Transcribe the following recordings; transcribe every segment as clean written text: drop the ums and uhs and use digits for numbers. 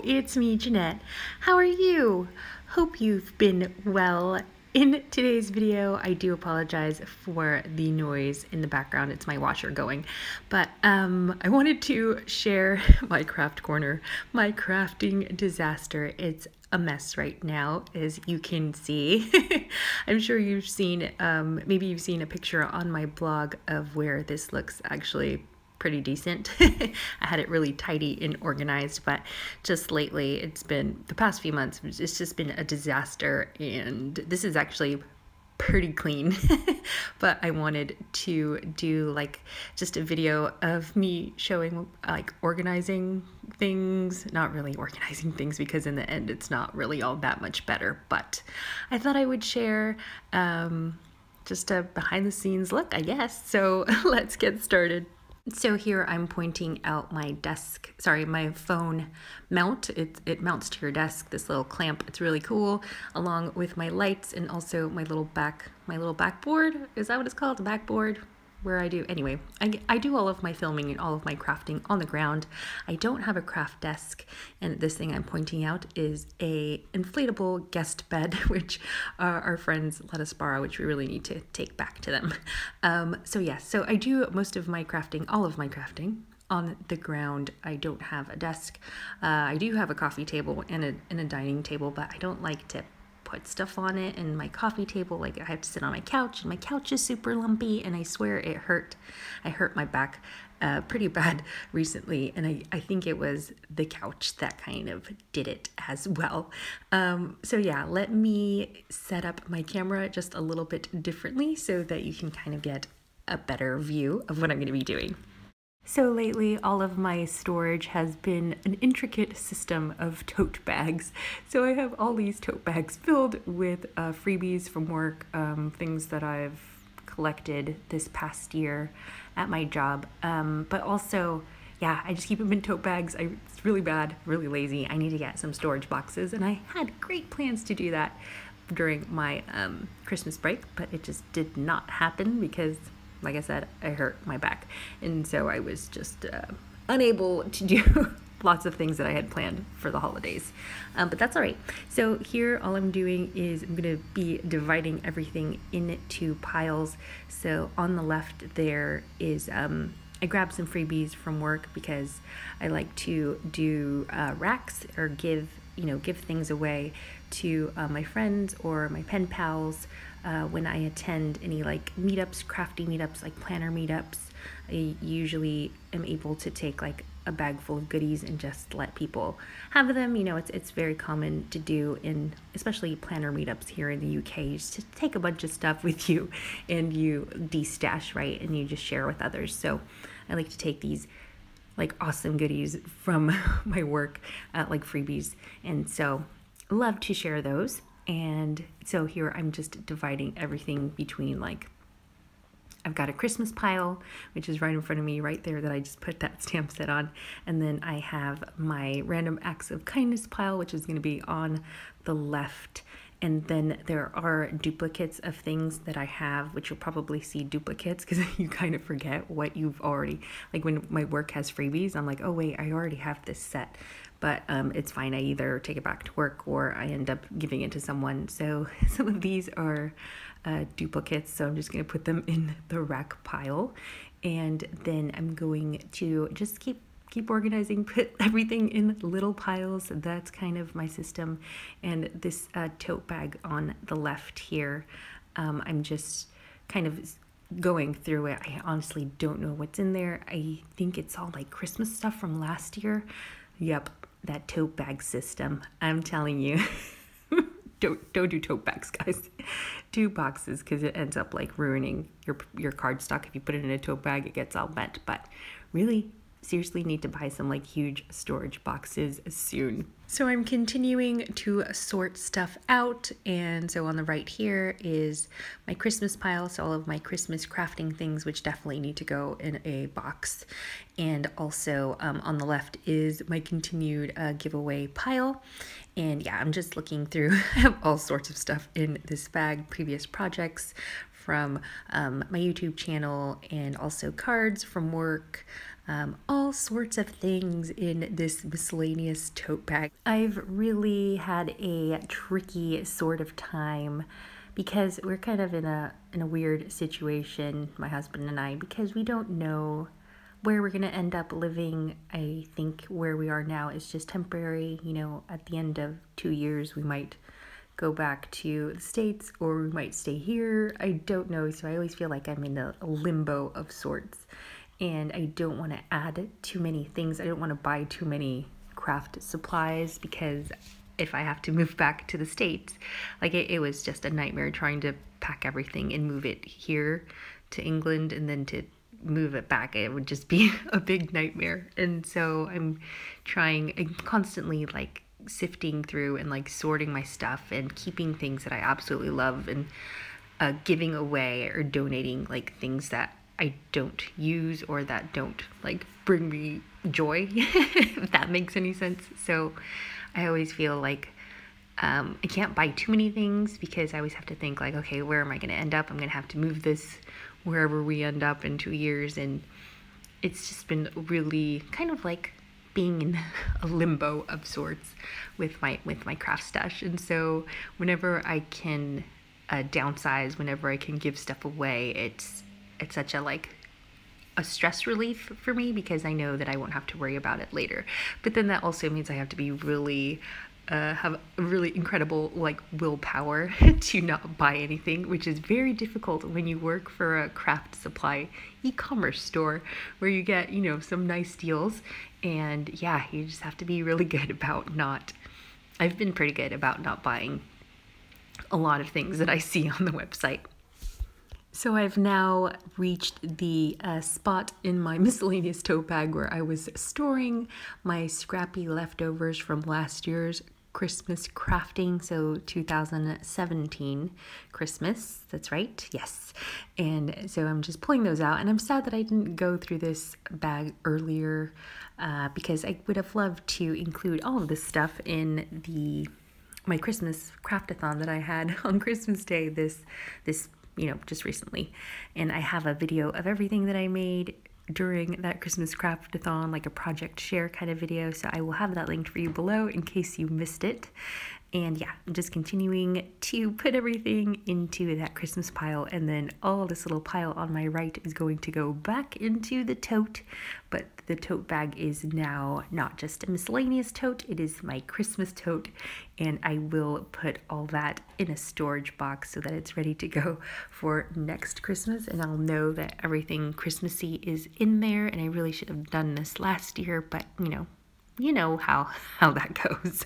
it's me, Janette. How are you? Hope you've been well. In today's video, I do apologize for the noise in the background. It's my washer going. But I wanted to share my craft corner, my crafting disaster. It's a mess right now, as you can see. I'm sure you've seen, maybe you've seen a picture on my blog of where this looks actually pretty decent. I had it really tidy and organized, but just lately, it's been, the past few months, it's just been a disaster, and this is actually pretty clean. But I wanted to do like just a video of me showing like organizing things, not really organizing things because in the end it's not really all that much better, but I thought I would share just a behind the scenes look, I guess. So let's get started. So here I'm pointing out my desk, sorry, my phone mount. It mounts to your desk, this little clamp. It's really cool, along with my lights and also my little backboard. Is that what it's called? The backboard? Where I do, anyway, I do all of my filming and all of my crafting on the ground. I don't have a craft desk, and this thing I'm pointing out is a inflatable guest bed, which our friends let us borrow, which we really need to take back to them. So yes, so I do most of my crafting, all of my crafting on the ground. I don't have a desk. I do have a coffee table and a dining table, but I don't like to put stuff on it. And my coffee table, like I have to sit on my couch, and my couch is super lumpy, and I swear it hurt. I hurt my back pretty bad recently, and I think it was the couch that kind of did it as well. So yeah, let me set up my camera just a little bit differently so that you can kind of get a better view of what I'm going to be doing. So lately, all of my storage has been an intricate system of tote bags. So I have all these tote bags filled with freebies from work, things that I've collected this past year at my job. But also, yeah, I just keep them in tote bags. It's really bad, really lazy. I need to get some storage boxes, and I had great plans to do that during my Christmas break, but it just did not happen because, like I said, I hurt my back, and so I was just unable to do lots of things that I had planned for the holidays, but that's all right. So here all I'm doing is I'm going to be dividing everything into piles. So on the left there is I grabbed some freebies from work because I like to do racks or give things away to my friends or my pen pals when I attend any like meetups, crafty meetups, like planner meetups. I usually am able to take like a bag full of goodies and just let people have them. It's very common to do in especially planner meetups here in the UK, just to take a bunch of stuff with you and you de-stash, right? And you just share with others. So I like to take these like awesome goodies from my work, like freebies, and so love to share those. And so here I'm just dividing everything between, like, I've got a Christmas pile, which is right in front of me right there that I just put that stamp set on. And then I have my random acts of kindness pile, which is going to be on the left. And then there are duplicates of things that I have, which you'll probably see duplicates because you kind of forget what you've already, like when my work has freebies, I'm like, oh wait, I already have this set. But it's fine. I either take it back to work or I end up giving it to someone. So some of these are duplicates. So I'm just going to put them in the rack pile. And then I'm going to just keep organizing, put everything in little piles. That's kind of my system. And this tote bag on the left here, I'm just kind of going through it. I honestly don't know what's in there. I think it's all like Christmas stuff from last year. Yep, that tote bag system. I'm telling you, don't do tote bags, guys. Do boxes, because it ends up like ruining your cardstock. If you put it in a tote bag, it gets all bent. But really, seriously need to buy some like huge storage boxes soon. So I'm continuing to sort stuff out, and so on the right here is my Christmas pile, so all of my Christmas crafting things, which definitely need to go in a box. And also on the left is my continued giveaway pile. And yeah, I'm just looking through, I have all sorts of stuff in this bag, previous projects from my YouTube channel, and also cards from work, all sorts of things in this miscellaneous tote bag. I've really had a tricky sort of time because we're kind of in a weird situation, my husband and I, because we don't know where we're going to end up living. I think where we are now is just temporary. You know, at the end of 2 years, we might go back to the States or we might stay here. I don't know. So I always feel like I'm in a limbo of sorts. And I don't want to add too many things. I don't want to buy too many craft supplies because if I have to move back to the States, like it was just a nightmare trying to pack everything and move it here to England and then to move it back. It would just be a big nightmare. And so I'm constantly like sifting through and like sorting my stuff and keeping things that I absolutely love and giving away or donating like things that I don't use or that don't like bring me joy, if that makes any sense. So I always feel like I can't buy too many things because I always have to think like, okay, where am I going to end up? I'm going to have to move this wherever we end up in 2 years. And it's just been really kind of like being in a limbo of sorts with my craft stash. And so whenever I can downsize, whenever I can give stuff away, it's such a stress relief for me because I know that I won't have to worry about it later. But then that also means I have to be really have a really incredible like willpower to not buy anything, which is very difficult when you work for a craft supply e-commerce store where you get, you know, some nice deals. And yeah, you just have to be really good about I've been pretty good about not buying a lot of things that I see on the website. So I've now reached the spot in my miscellaneous tote bag where I was storing my scrappy leftovers from last year's Christmas crafting, so 2017 Christmas, that's right, yes. And so I'm just pulling those out, and I'm sad that I didn't go through this bag earlier because I would have loved to include all of this stuff in my Christmas craftathon that I had on Christmas Day this you know, just recently. And I have a video of everything that I made during that Christmas craftathon, like a project share kind of video. So I will have that linked for you below in case you missed it. And yeah, I'm just continuing to put everything into that Christmas pile, and then all this little pile on my right is going to go back into the tote. But the tote bag is now not just a miscellaneous tote, it is my Christmas tote, and I will put all that in a storage box so that it's ready to go for next Christmas, and I'll know that everything Christmassy is in there. And I really should have done this last year, but you know how that goes.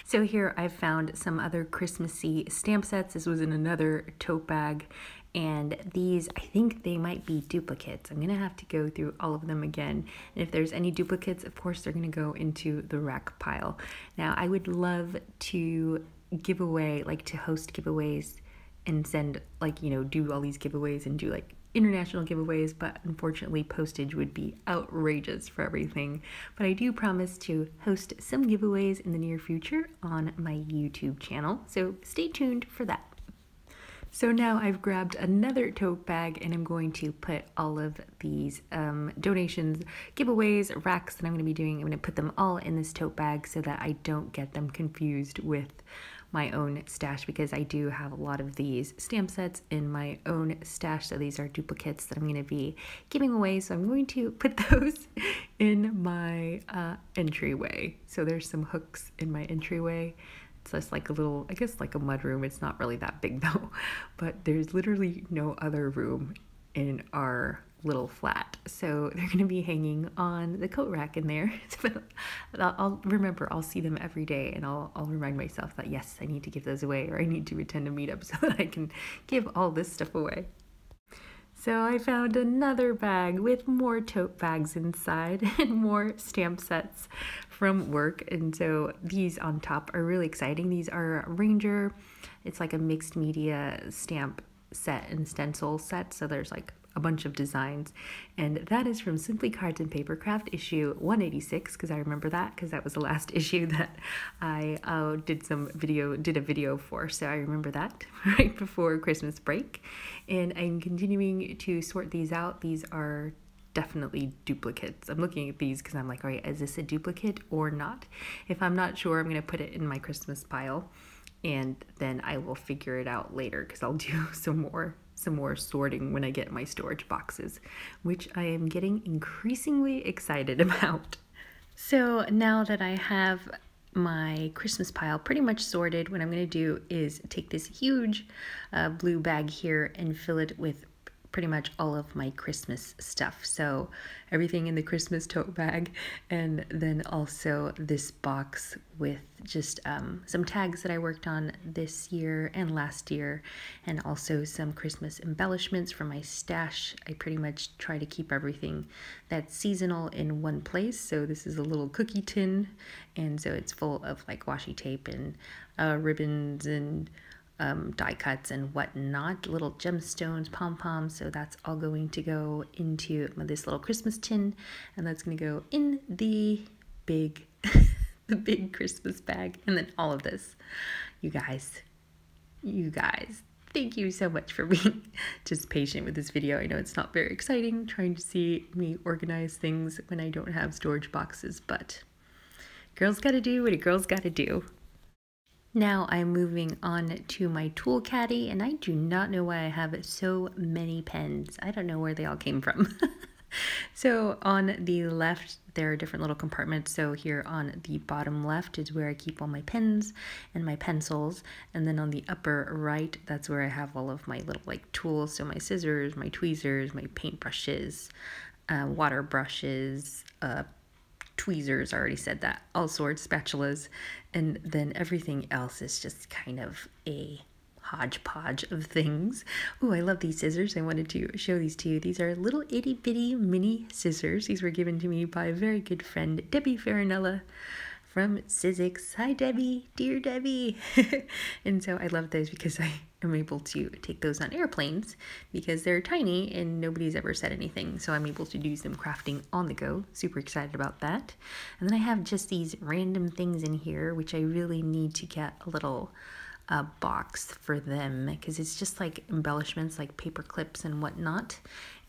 So here I've found some other Christmassy stamp sets. This was in another tote bag, and these, I think they might be duplicates. I'm gonna have to go through all of them again. And if there's any duplicates, of course, they're gonna go into the rack pile. Now, I would love to give away, like to host giveaways and send, like, you know, do all these giveaways and do like international giveaways, but unfortunately postage would be outrageous for everything. But I do promise to host some giveaways in the near future on my YouTube channel, so stay tuned for that. So now I've grabbed another tote bag, and I'm going to put all of these donations, giveaways, racks that I'm going to be doing, I'm going to put them all in this tote bag so that I don't get them confused with my own stash, because I do have a lot of these stamp sets in my own stash. So these are duplicates that I'm going to be giving away. So I'm going to put those in my entryway. So there's some hooks in my entryway. It's just like a little, I guess like a mudroom. It's not really that big though, but there's literally no other room in our little flat. So they're going to be hanging on the coat rack in there. I'll see them every day, and I'll remind myself that yes, I need to give those away, or I need to attend a meetup so that I can give all this stuff away. So I found another bag with more tote bags inside and more stamp sets from work. And so these on top are really exciting. These are Ranger. It's like a mixed media stamp set and stencil set. So there's like a bunch of designs, and that is from Simply Cards and Paper Craft issue 186, because I remember that because that was the last issue that I did a video for, so I remember that right before Christmas break. And I'm continuing to sort these out. These are definitely duplicates. I'm looking at these because I'm like, all right, is this a duplicate or not? If I'm not sure, I'm going to put it in my Christmas pile, and then I will figure it out later because I'll do some more sorting when I get my storage boxes, which I am getting increasingly excited about. So now that I have my Christmas pile pretty much sorted, what I'm going to do is take this huge blue bag here and fill it with pretty much all of my Christmas stuff. So everything in the Christmas tote bag, and then also this box with just some tags that I worked on this year and last year, and also some Christmas embellishments from my stash. I pretty much try to keep everything that's seasonal in one place. So this is a little cookie tin, and so it's full of like washi tape and ribbons and die cuts and whatnot, little gemstones, pom-poms. So that's all going to go into this little Christmas tin, and that's going to go in the big the big Christmas bag. And then all of this, you guys, thank you so much for being just patient with this video. I know it's not very exciting trying to see me organize things when I don't have storage boxes, but girls gotta do what a girl's gotta do. Now I'm moving on to my tool caddy, and I do not know why I have so many pens. I don't know where they all came from. So on the left, there are different little compartments. So here on the bottom left is where I keep all my pens and my pencils. And then on the upper right, that's where I have all of my little like tools. So my scissors, my tweezers, my paintbrushes, water brushes, tweezers, I already said that, all sorts, spatulas, and then everything else is just kind of a hodgepodge of things. Oh, I love these scissors. I wanted to show these to you. These are little itty bitty mini scissors. These were given to me by a very good friend, Debbie Farinella from Sizzix. Hi, Debbie, dear Debbie. And so I love those because I am able to take those on airplanes because they're tiny and nobody's ever said anything. So I'm able to do some crafting on the go. Super excited about that. And then I have just these random things in here, which I really need to get a little box for them because it's just like embellishments like paper clips and whatnot.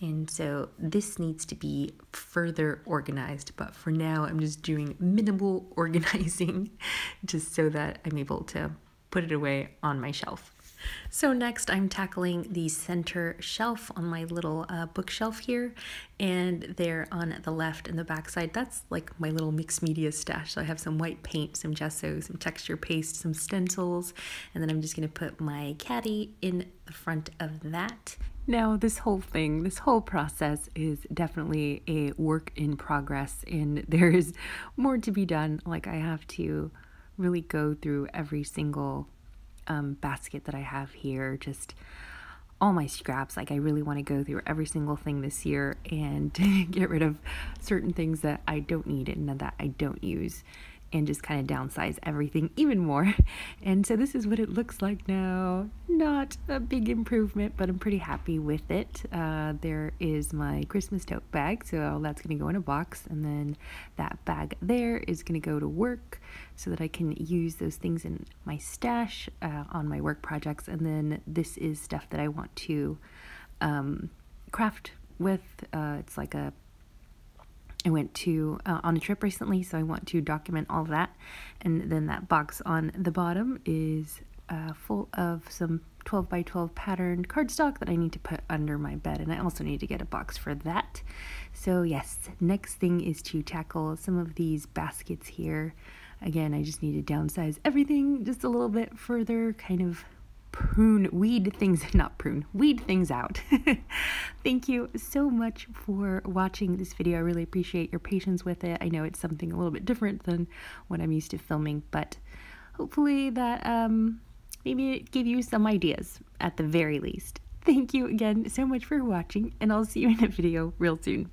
And so this needs to be further organized, but for now I'm just doing minimal organizing just so that I'm able to put it away on my shelf. So next I'm tackling the center shelf on my little bookshelf here, and there on the left and the back side, that's like my little mixed media stash. So I have some white paint, some gesso, some texture paste, some stencils, and then I'm just going to put my caddy in the front of that. Now this whole process is definitely a work in progress, and there is more to be done. Like I have to really go through every single basket that I have here, just all my scraps. Like I really want to go through every single thing this year and get rid of certain things that I don't need and that I don't use, and just kind of downsize everything even more. And so this is what it looks like now. Not a big improvement, but I'm pretty happy with it. There is my Christmas tote bag, so that's going to go in a box, and then that bag there is going to go to work so that I can use those things in my stash on my work projects. And then this is stuff that I want to craft with. It's like I went to on a trip recently, so I want to document all of that. And then that box on the bottom is full of some 12 by 12 patterned cardstock that I need to put under my bed, and I also need to get a box for that. So yes, next thing is to tackle some of these baskets here. Again, I just need to downsize everything just a little bit further, kind of weed things out. Thank you so much for watching this video. I really appreciate your patience with it. I know it's something a little bit different than what I'm used to filming, but hopefully that maybe it gave you some ideas at the very least. Thank you again so much for watching, and I'll see you in a video real soon.